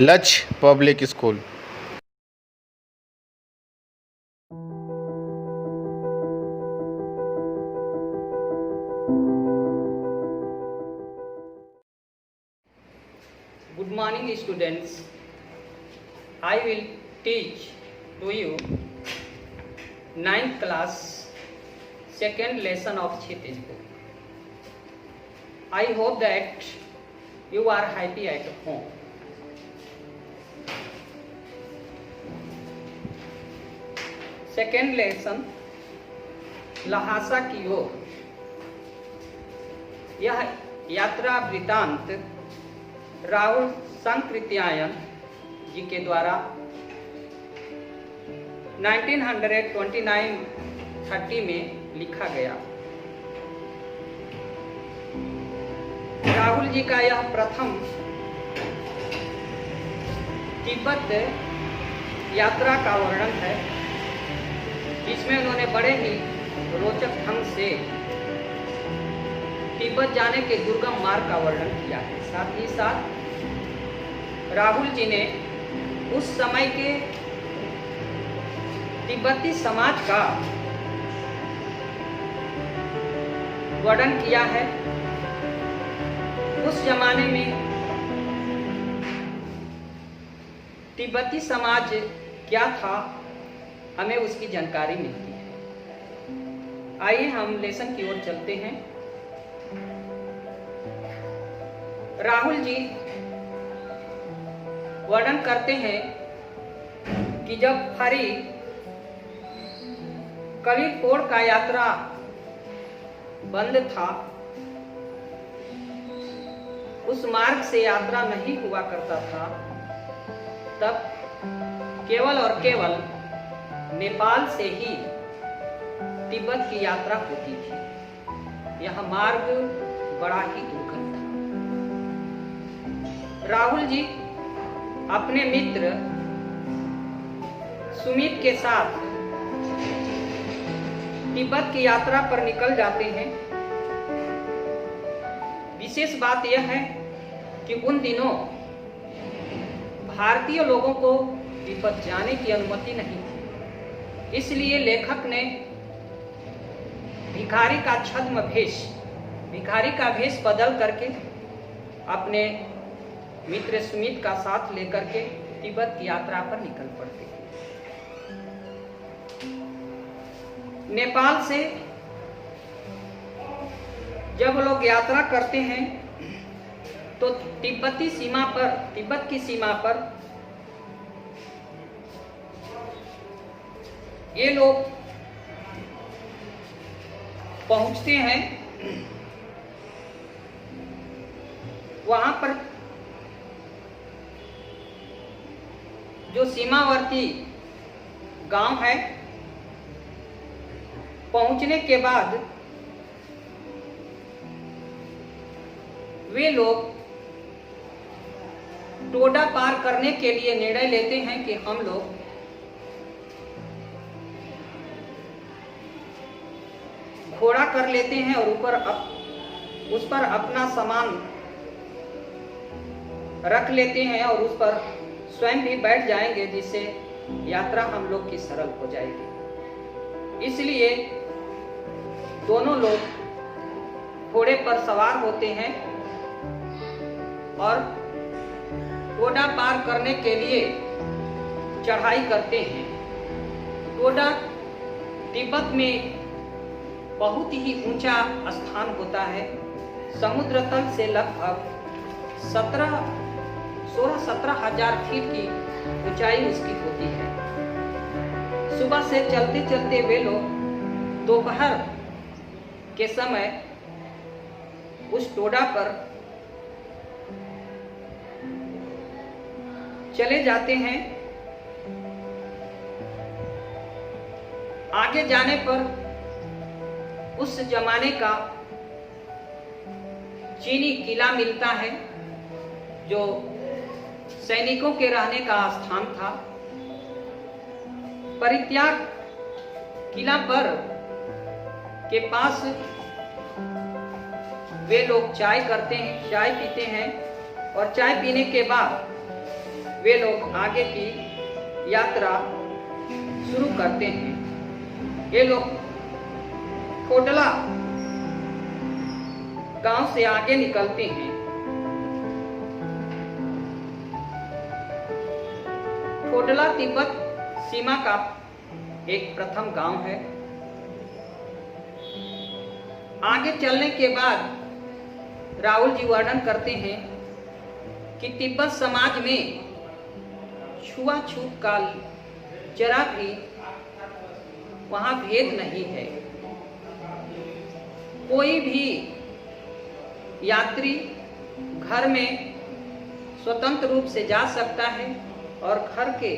लक्ष्य public school. Good morning, students. I will teach to you 9th class second lesson of Kshitij book. I hope that you are happy at home. Second lesson Lhasa की ओर। यह यात्रा वृतांत राहुल संकृत्यायन जी के द्वारा 1929-30 में लिखा गया। राहुल जी का यह प्रथम तिब्बत यात्रा का वर्णन है, जिसमें उन्होंने बड़े ही रोचक ढंग से तिब्बत जाने के दुर्गम मार्ग का वर्णन किया है। साथ ही साथ राहुल जी ने उस समय के तिब्बती समाज का वर्णन किया है। उस जमाने में तिब्बती समाज क्या था, हमें उसकी जानकारी मिलती है। आइए हम लेसन की ओर चलते हैं। राहुल जी वर्णन करते हैं कि जब फरी कलिकोड का यात्रा बंद था, उस मार्ग से यात्रा नहीं हुआ करता था, तब केवल और केवल नेपाल से ही तिब्बत की यात्रा होती थी। यह मार्ग बड़ा ही दुर्गम था। राहुल जी अपने मित्र सुमित के साथ तिब्बत की यात्रा पर निकल जाते हैं। विशेष बात यह है कि उन दिनों भारतीय लोगों को तिब्बत जाने की अनुमति नहीं थी। इसलिए लेखक ने भिखारी का भेष बदल करके अपने मित्र सुमित का साथ लेकर के तिब्बत की यात्रा पर निकल पड़ते हैं। नेपाल से जब लोग यात्रा करते हैं तो तिब्बत की सीमा पर ये लोग पहुंचते हैं। वहां पर जो सीमावर्ती गांव है, पहुंचने के बाद वे लोग टोडा पार करने के लिए निर्णय लेते हैं कि हम लोग घोड़ा कर लेते हैं और उस पर अपना सामान रख लेते हैं और उस पर स्वयं भी बैठ जाएंगे, जिससे यात्रा हम लोग की सरल हो जाएगी। इसलिए दोनों लोग घोड़े पर सवार होते हैं और टोडा पार करने के लिए चढ़ाई करते हैं। टोडा तिब्बत में बहुत ही ऊंचा स्थान होता है। समुद्र तल से लगभग 16-17 हजार फीट की ऊंचाई उसकी होती है। सुबह से चलते चलते वे लोग दोपहर के समय उस टोडा पर चले जाते हैं। आगे जाने पर उस जमाने का चीनी किला मिलता है, जो सैनिकों के रहने का स्थान था। परित्याग किला पर के पास वे लोग चाय पीते हैं और चाय पीने के बाद वे लोग आगे की यात्रा शुरू करते हैं। ये लोग खोडला गांव से आगे निकलते हैं। खोडला तिब्बत सीमा का एक प्रथम गांव है। आगे चलने के बाद राहुल जी वर्णन करते हैं कि तिब्बत समाज में छुआछूत का जरा भी वहां भेद नहीं है। कोई भी यात्री घर में स्वतंत्र रूप से जा सकता है और घर के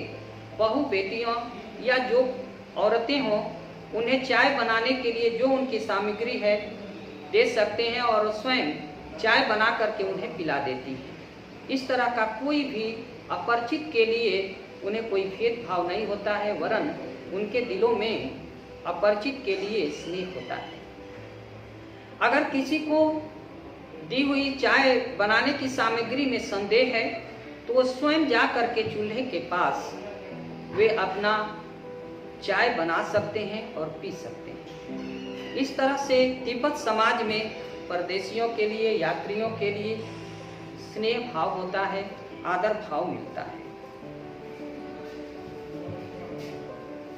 बहू बेटियों या जो औरतें हों उन्हें चाय बनाने के लिए जो उनकी सामग्री है दे सकते हैं और स्वयं चाय बना करके उन्हें पिला देती है। इस तरह का कोई भी अपरिचित के लिए उन्हें कोई भेदभाव नहीं होता है, वरन उनके दिलों में अपरिचित के लिए स्नेह होता है। अगर किसी को दी हुई चाय बनाने की सामग्री में संदेह है तो वो स्वयं जा करके चूल्हे के पास वे अपना चाय बना सकते हैं और पी सकते हैं। इस तरह से तिब्बत समाज में परदेशियों के लिए, यात्रियों के लिए स्नेह भाव होता है, आदर भाव मिलता है।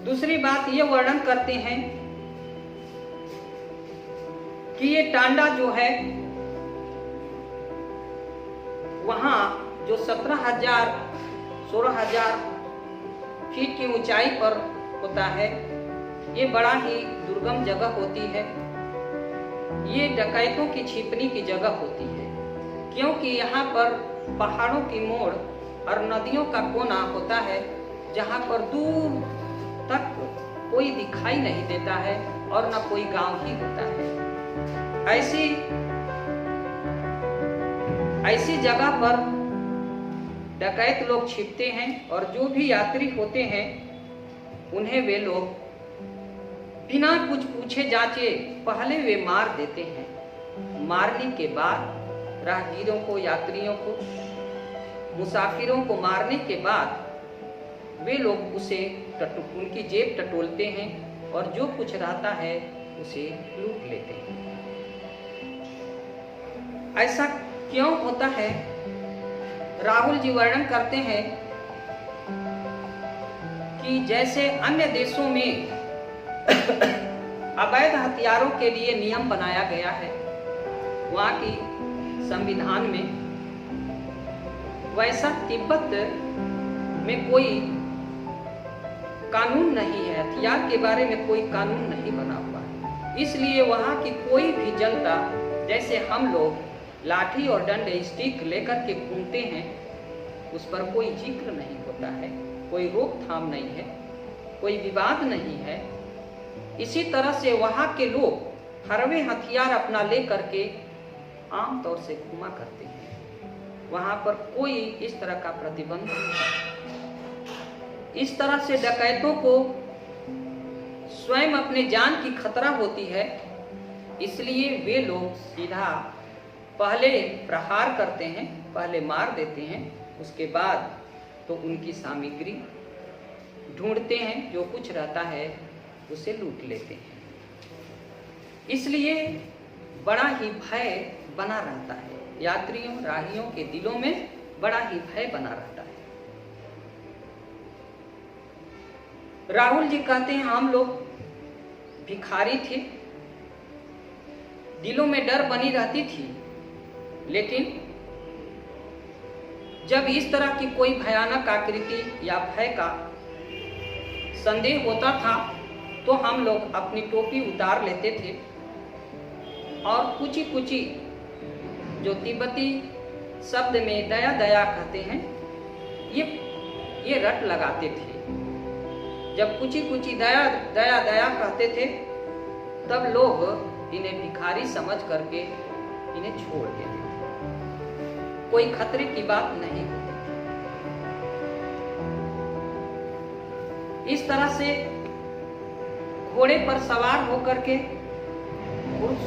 दूसरी बात ये वर्णन करते हैं कि ये टांडा जो है वहां जो 17,000 16,000 फीट की ऊंचाई पर होता है, ये बड़ा ही दुर्गम जगह होती है। ये डकैतों की छिपने की जगह होती है, क्योंकि यहाँ पर पहाड़ों की मोड़ और नदियों का कोना होता है जहाँ पर दूर तक कोई दिखाई नहीं देता है और न कोई गांव ही होता है। ऐसी जगह पर डकैत लोग छिपते हैं और जो भी यात्री होते हैं उन्हें वे लोग बिना कुछ पूछे जाचे पहले वे मार देते हैं। मारने के बाद राहगीरों को, यात्रियों को, मुसाफिरों को मारने के बाद वे लोग उनकी जेब टटोलते हैं और जो कुछ रहता है उसे लूट लेते हैं। ऐसा क्यों होता है? राहुल जी वर्णन करते हैं कि जैसे अन्य देशों में अवैध हथियारों के लिए नियम बनाया गया है वहां की संविधान में, वैसा तिब्बत में कोई कानून नहीं है। हथियार के बारे में कोई कानून नहीं बना हुआ है। इसलिए वहां की कोई भी जनता, जैसे हम लोग लाठी और डंडे स्टिक लेकर के घूमते हैं, उस पर कोई जिक्र नहीं होता है, कोई रोकथाम नहीं है, कोई विवाद नहीं है। इसी तरह से वहां के लोग हरवे हथियार अपना ले करके आम तौर से घूमा करते हैं। वहां पर कोई इस तरह का प्रतिबंध नहीं है। इस तरह से डकैतों को स्वयं अपने जान की खतरा होती है, इसलिए वे लोग सीधा पहले प्रहार करते हैं, पहले मार देते हैं, उसके बाद तो उनकी सामग्री ढूंढते हैं, जो कुछ रहता है उसे लूट लेते हैं। इसलिए बड़ा ही भय बना रहता है, यात्रियों, राहियों के दिलों में बड़ा ही भय बना रहता है। राहुल जी कहते हैं हम लोग भिखारी थे, दिलों में डर बनी रहती थी, लेकिन जब इस तरह की कोई भयानक आकृति या भय का संदेह होता था तो हम लोग अपनी टोपी उतार लेते थे और कुची कुची, जो तिब्बती शब्द में दया दया कहते हैं, ये रट लगाते थे। जब कुची कुची दया दया दया कहते थे तब लोग इन्हें भिखारी समझ करके इन्हें छोड़ देते थे। कोई खतरे की बात नहीं होती। इस तरह से घोड़े पर सवार होकर के उस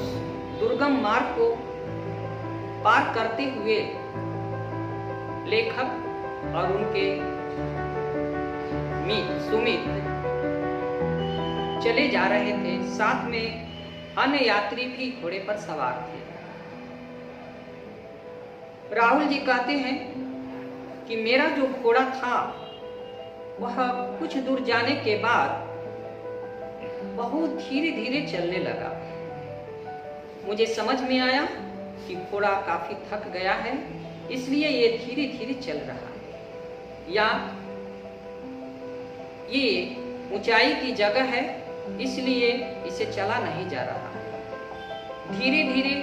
दुर्गम मार्ग को पार करते हुए लेखक और उनके सुमित चले जा रहे थे। साथ में अन्य यात्री भी घोड़े पर सवार थे। राहुल जी कहते हैं कि मेरा जो घोड़ा था वह कुछ दूर जाने के बाद बहुत धीरे धीरे चलने लगा। मुझे समझ में आया कि घोड़ा काफी थक गया है, इसलिए ये धीरे धीरे चल रहा है, या ये ऊंचाई की जगह है इसलिए इसे चला नहीं जा रहा। धीरे धीरे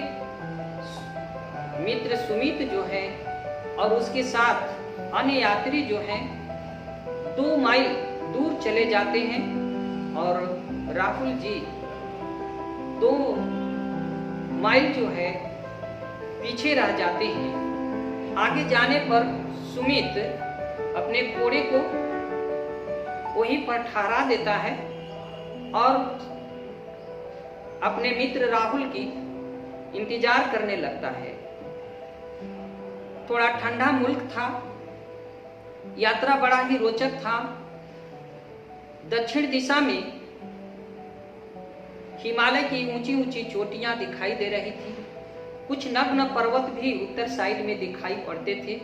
मित्र सुमित जो है और उसके साथ अन्य यात्री जो हैं 2 माइल दूर चले जाते हैं और राहुल जी 2 माइल जो है पीछे रह जाते हैं। आगे जाने पर सुमित अपने घोड़े को वहीं पर ठहरा देता है और अपने मित्र राहुल की इंतजार करने लगता है। थोड़ा ठंडा मुल्क था, यात्रा बड़ा ही रोचक था। दक्षिण दिशा में हिमालय की ऊंची ऊंची चोटियां दिखाई दे रही थी। कुछ नग्न पर्वत भी उत्तर साइड में दिखाई पड़ते थे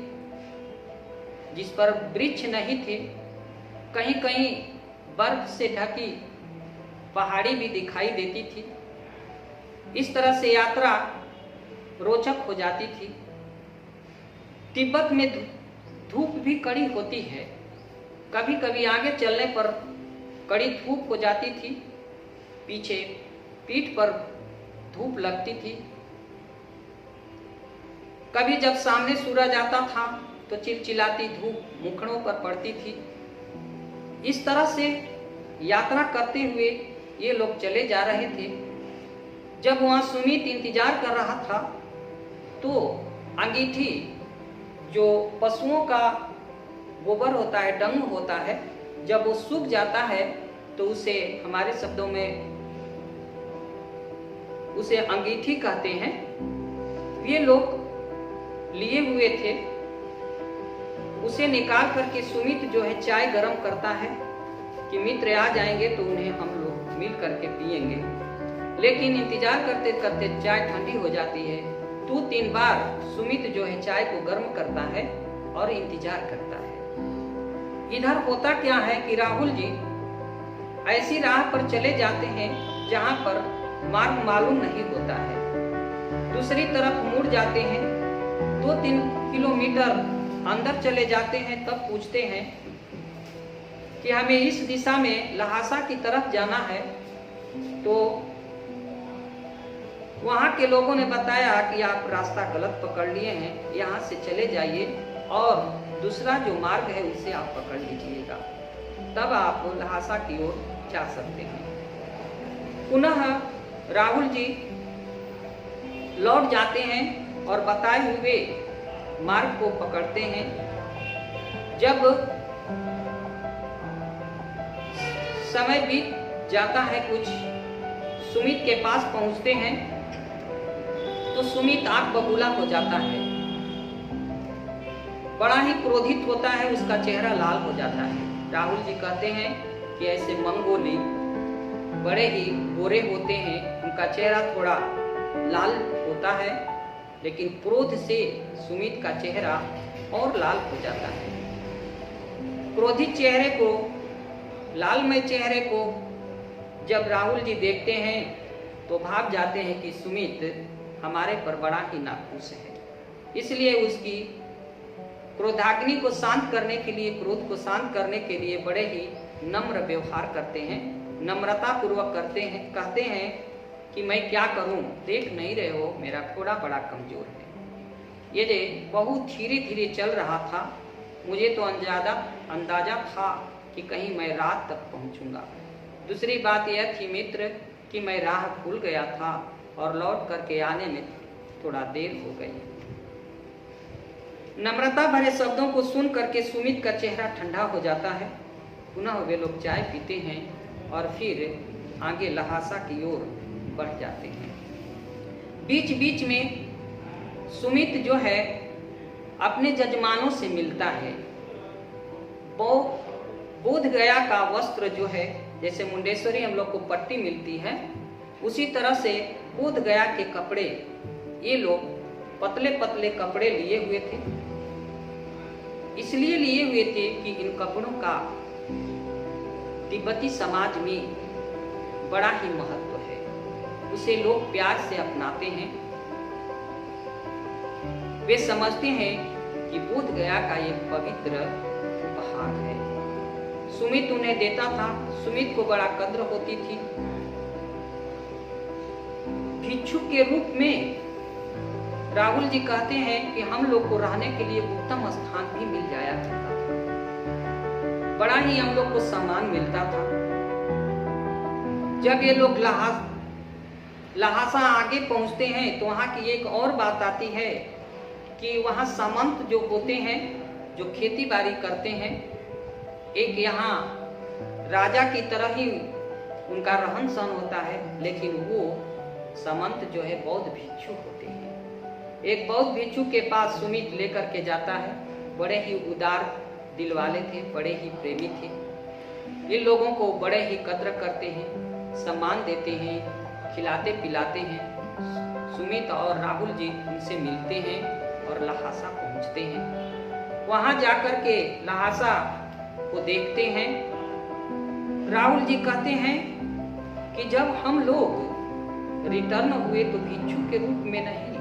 जिस पर वृक्ष नहीं थे। कहीं कहीं बर्फ से ढकी पहाड़ी भी दिखाई देती थी। इस तरह से यात्रा रोचक हो जाती थी। तिब्बत में धूप भी कड़ी होती है। कभी कभी आगे चलने पर कड़ी धूप हो जाती थी, पीछे पीठ पर धूप लगती थी। कभी जब सामने सूरज आता था तो चिलचिलाती धूप मुखड़ों पर पड़ती थी। इस तरह से यात्रा करते हुए ये लोग चले जा रहे थे। जब वहां सुमित इंतजार कर रहा था तो अंगीठी, जो पशुओं का गोबर होता है, डंग होता है, जब वो सूख जाता है तो उसे हमारे शब्दों में उसे अंगीठी कहते हैं। ये लोग लिए हुए थे। उसे निकाल करके सुमित जो है चाय गरम करता है कि मित्र आ जाएंगे तो उन्हें हम लोग मिल करके पिएंगे। लेकिन इंतजार करते करते चाय ठंडी हो जाती है। 2-3 बार सुमित जो है चाय को गर्म करता है और इंतजार करता है। इधर होता क्या है कि राहुल जी ऐसी राह पर चले जाते हैं जहां पर मार्ग मालूम नहीं होता है। दूसरी तरफ मुड़ जाते हैं, 2-3 किलोमीटर अंदर चले जाते हैं, तब पूछते हैं कि हमें इस दिशा में लहासा की तरफ जाना है। तो वहां के लोगों ने बताया कि आप रास्ता गलत पकड़ लिए हैं, यहाँ से चले जाइए और दूसरा जो मार्ग है उसे आप पकड़ लीजिएगा, तब आप लहासा की ओर जा सकते हैं। पुनः राहुल जी लौट जाते हैं और बताए हुए मार्ग को पकड़ते हैं। जब समय बीत जाता है, कुछ सुमित के पास पहुंचते हैं तो सुमित आग बबूला हो जाता है, बड़ा ही क्रोधित होता है, उसका चेहरा लाल हो जाता है। राहुल जी कहते हैं कि ऐसे मंगोली बड़े ही गोरे होते हैं, उनका चेहरा थोड़ा लाल होता है, लेकिन क्रोध से सुमित का चेहरा और लाल हो जाता है। क्रोधित चेहरे को, लालमय चेहरे को जब राहुल जी देखते हैं तो भाग जाते हैं कि सुमित हमारे पर बड़ा ही नाखुश है। इसलिए उसकी क्रोधाग्नि को शांत करने के लिए, क्रोध को शांत करने के लिए बड़े ही नम्र व्यवहार करते हैं, नम्रता पूर्वक करते हैं। कहते हैं कि मैं क्या करूं, देख नहीं रहे हो मेरा घोड़ा बड़ा कमजोर है। ये बहुत धीरे धीरे चल रहा था, मुझे तो अंदाजा था कि कहीं मैं रात तक पहुंचूंगा। दूसरी बात यह थी मित्र कि मैं राह भूल गया था और लौट करके आने में थोड़ा देर हो गई। नम्रता भरे शब्दों को सुन करके सुमित का चेहरा ठंडा हो जाता है। पुनः वे लोग चाय पीते हैं और फिर आगे लहासा की ओर बढ़ जाते हैं। बीच बीच में सुमित जो है अपने जजमानों से मिलता है। बोध गया का वस्त्र जो है, जैसे मुंडेश्वरी हम लोग को पट्टी मिलती है, उसी तरह से बोध गया के कपड़े ये लोग पतले पतले कपड़े लिए हुए थे। इसलिए लिए हुए थे कि इन कपड़ों का तिब्बती समाज में बड़ा ही महत्व है, उसे लोग प्यार से अपनाते हैं। वे समझते हैं कि बोध गया का एक पवित्र उपहार है। सुमित उन्हें देता था, सुमित को बड़ा कद्र होती थी। भिक्षु के रूप में राहुल जी कहते हैं कि हम लोग को रहने के लिए उत्तम स्थान भी मिल जाया करता था, बड़ा ही हम लोग को सम्मान मिलता था। जब ये लोग लहासा आगे पहुंचते हैं तो वहां की एक और बात आती है कि वहां सामंत जो होते हैं, जो खेती बाड़ी करते हैं, एक यहाँ राजा की तरह ही उनका रहन सहन होता है, लेकिन वो सामंत जो है बौद्ध भिक्षु होते हैं। एक बौद्ध भिक्षु के पास सुमित लेकर के जाता है। बड़े ही उदार दिल वाले थे, बड़े ही प्रेमी थे। इन लोगों को बड़े ही कद्र करते हैं, सम्मान देते हैं, खिलाते पिलाते हैं। सुमित और राहुल जी उनसे मिलते हैं और लहासा पहुंचते हैं। वहां जाकर के लहासा को देखते हैं। राहुल जी कहते हैं कि जब हम लोग रिटर्न हुए तो भिक्षु के रूप में नहीं,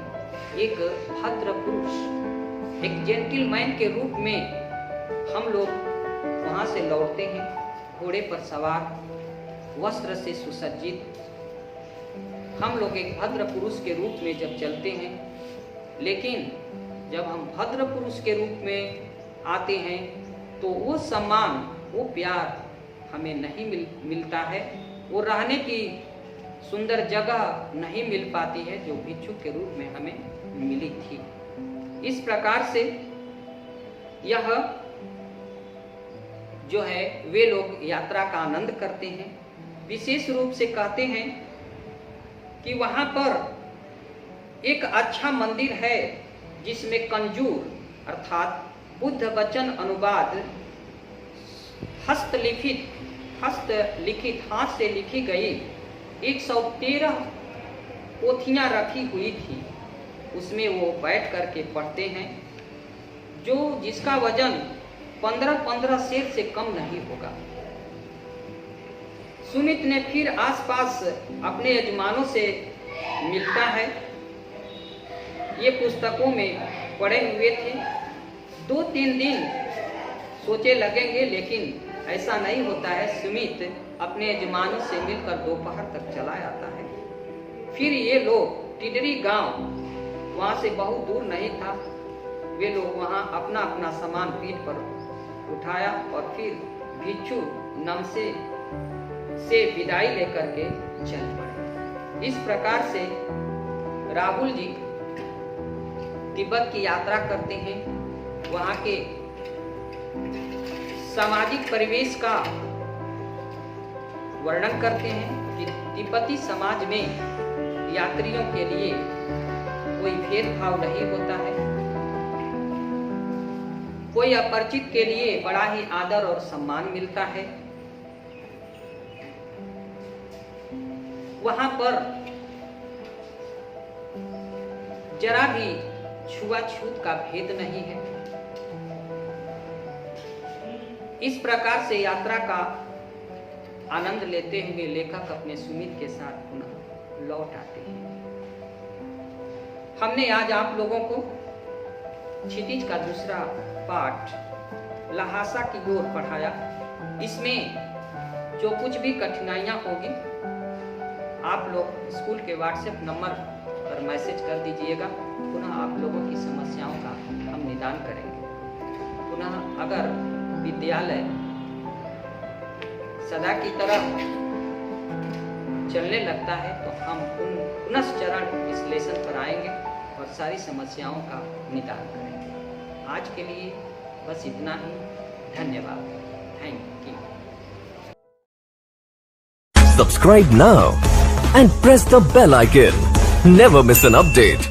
एक भद्र पुरुष, एक जेंटलमैन के रूप में हम लोग वहां से लौटते हैं, घोड़े पर सवार, वस्त्र से सुसज्जित। हम लोग एक भद्र पुरुष के रूप में जब चलते हैं, लेकिन जब हम भद्र पुरुष के रूप में आते हैं तो वो सम्मान, वो प्यार हमें नहीं मिलता है, वो रहने की सुंदर जगह नहीं मिल पाती है जो भिक्षु के रूप में हमें मिली थी। इस प्रकार से यह जो है वे लोग यात्रा का आनंद करते हैं। विशेष रूप से कहते हैं कि वहां पर एक अच्छा मंदिर है जिसमें कंजूर अर्थात बुद्ध वचन अनुवाद हस्तलिखित हाथ से लिखी गई 113 पोथियां रखी हुई थी। उसमें वो बैठ करके पढ़ते हैं, जिसका वजन 15-15 सेर से कम नहीं होगा। सुमित ने फिर आसपास अपने यजमानों से मिलता है। ये पुस्तकों में पढ़े हुए थे। 2-3 दिन सोचे लगेंगे, लेकिन ऐसा नहीं होता है। सुमित अपने यजमानों से मिलकर दोपहर तक चला आता है। फिर ये लोग टिडरी गांव, वहां से बहुत दूर नहीं था, वे लोग वहां अपना अपना सामान पीठ पर उठाया और फिर भिक्षु नमसे से विदाई लेकर के चल पड़े। इस प्रकार से राहुल जी तिब्बत की यात्रा करते हैं। वहां के सामाजिक परिवेश का वर्णन करते हैं कि तिब्बती समाज में यात्रियों के लिए कोई भेदभाव नहीं होता है। कोई अपरिचित के लिए बड़ा ही आदर और सम्मान मिलता है। वहां पर जरा भी छुआछूत का भेद नहीं है। इस प्रकार से यात्रा का आनंद लेते हुए लेखक अपने सुमित के साथ पुनः लौट आते हैं। हमने आज आप लोगों को क्षितिज का दूसरा पाठ लहासा की ओर पढ़ाया। इसमें जो कुछ भी कठिनाइयां होगी आप लोग स्कूल के व्हाट्सएप नंबर पर मैसेज कर दीजिएगा। पुनः आप लोगों की समस्याओं का हम निदान करेंगे। पुनः अगर विद्यालय सदा की तरह चलने लगता है तो हम पुनश्चरण इस लेसन पर आएंगे और सारी समस्याओं का निदान करेंगे। आज के लिए बस इतना ही। धन्यवाद। Thank you. Subscribe now and press the bell icon. Never miss an update.